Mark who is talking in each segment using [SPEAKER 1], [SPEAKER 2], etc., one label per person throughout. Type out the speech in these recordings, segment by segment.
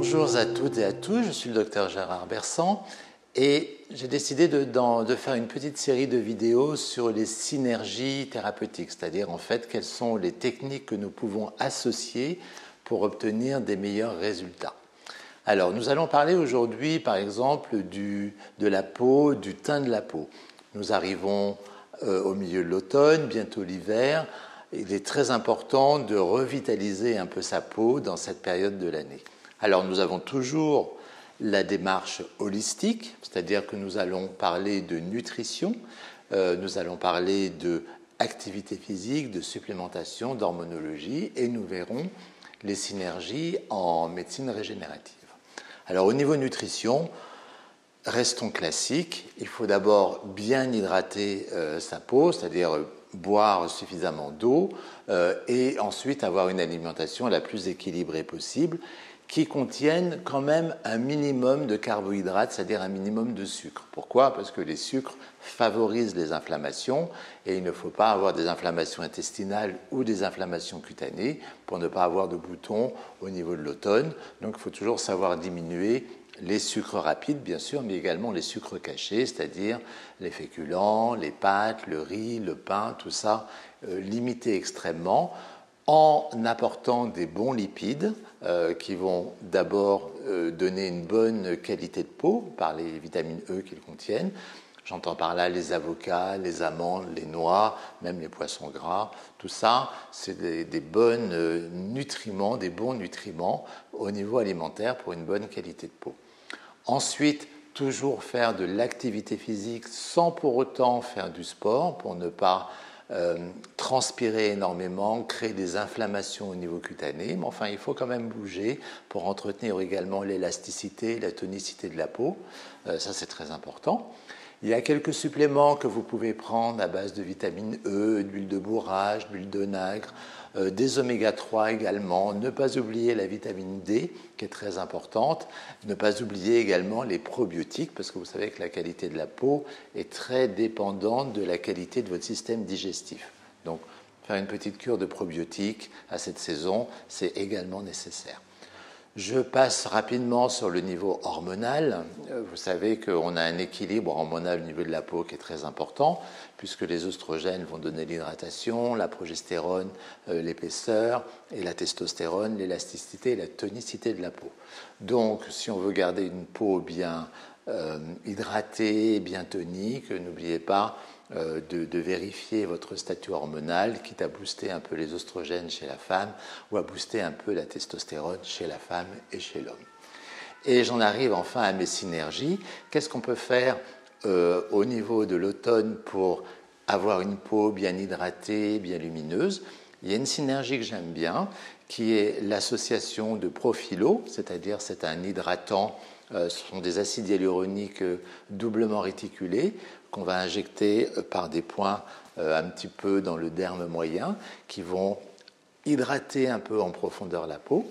[SPEAKER 1] Bonjour à toutes et à tous, je suis le docteur Gérard Bersan et j'ai décidé de faire une petite série de vidéos sur les synergies thérapeutiques, c'est-à-dire en fait quelles sont les techniques que nous pouvons associer pour obtenir des meilleurs résultats. Alors nous allons parler aujourd'hui par exemple de la peau, du teint de la peau. Nous arrivons au milieu de l'automne, bientôt l'hiver. Il est très important de revitaliser un peu sa peau dans cette période de l'année. Alors nous avons toujours la démarche holistique, c'est-à-dire que nous allons parler de nutrition, nous allons parler d'activité physique, de supplémentation, d'hormonologie et nous verrons les synergies en médecine régénérative. Alors au niveau nutrition, restons classiques, il faut d'abord bien hydrater sa peau, c'est-à-dire boire suffisamment d'eau et ensuite avoir une alimentation la plus équilibrée possible qui contienne quand même un minimum de carbohydrates, c'est-à-dire un minimum de sucre. Pourquoi? Parce que les sucres favorisent les inflammations et il ne faut pas avoir des inflammations intestinales ou des inflammations cutanées pour ne pas avoir de boutons au niveau de l'automne. Donc il faut toujours savoir diminuer les sucres rapides, bien sûr, mais également les sucres cachés, c'est-à-dire les féculents, les pâtes, le riz, le pain, tout ça, limiter extrêmement en apportant des bons lipides qui vont d'abord donner une bonne qualité de peau par les vitamines E qu'ils contiennent. J'entends par là les avocats, les amandes, les noix, même les poissons gras. Tout ça, c'est des bons nutriments au niveau alimentaire pour une bonne qualité de peau. Ensuite, toujours faire de l'activité physique sans pour autant faire du sport pour ne pas transpirer énormément, créer des inflammations au niveau cutané, mais enfin il faut quand même bouger pour entretenir également l'élasticité, la tonicité de la peau, ça c'est très important. Il y a quelques suppléments que vous pouvez prendre à base de vitamine E, d'huile de bourrage, d'huile de nacre, des oméga 3 également. Ne pas oublier la vitamine D qui est très importante. Ne pas oublier également les probiotiques parce que vous savez que la qualité de la peau est très dépendante de la qualité de votre système digestif. Donc faire une petite cure de probiotiques à cette saison, c'est également nécessaire. Je passe rapidement sur le niveau hormonal. Vous savez qu'on a un équilibre hormonal au niveau de la peau qui est très important, puisque les oestrogènes vont donner l'hydratation, la progestérone, l'épaisseur, et la testostérone, l'élasticité et la tonicité de la peau. Donc, si on veut garder une peau bien hydratée, bien tonique, n'oubliez pas de vérifier votre statut hormonal, quitte à booster un peu les oestrogènes chez la femme ou à booster un peu la testostérone chez la femme et chez l'homme. Et j'en arrive enfin à mes synergies. Qu'est-ce qu'on peut faire au niveau de l'automne pour avoir une peau bien hydratée, bien lumineuse? Il y a une synergie que j'aime bien, qui est l'association de Profhilo, c'est-à-dire c'est un hydratant, ce sont des acides hyaluroniques doublement réticulés qu'on va injecter par des points un petit peu dans le derme moyen qui vont hydrater un peu en profondeur la peau.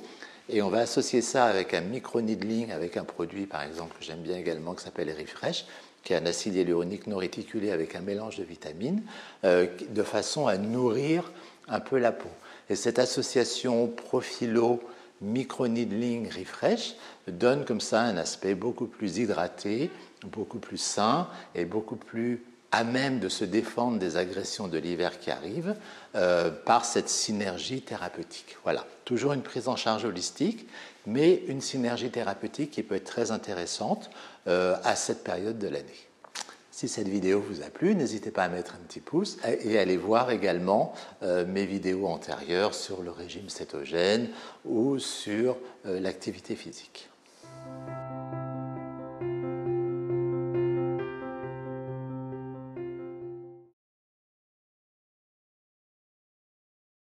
[SPEAKER 1] Et on va associer ça avec un micro-needling, avec un produit par exemple que j'aime bien également qui s'appelle Refresh, qui est un acide hyaluronique non réticulé avec un mélange de vitamines, de façon à nourrir un peu la peau. Et cette association Profhilo micro-needling Refresh donne comme ça un aspect beaucoup plus hydraté, beaucoup plus sain et beaucoup plus à même de se défendre des agressions de l'hiver qui arrivent par cette synergie thérapeutique. Voilà, toujours une prise en charge holistique, mais une synergie thérapeutique qui peut être très intéressante à cette période de l'année. Si cette vidéo vous a plu, n'hésitez pas à mettre un petit pouce et allez voir également mes vidéos antérieures sur le régime cétogène ou sur l'activité physique.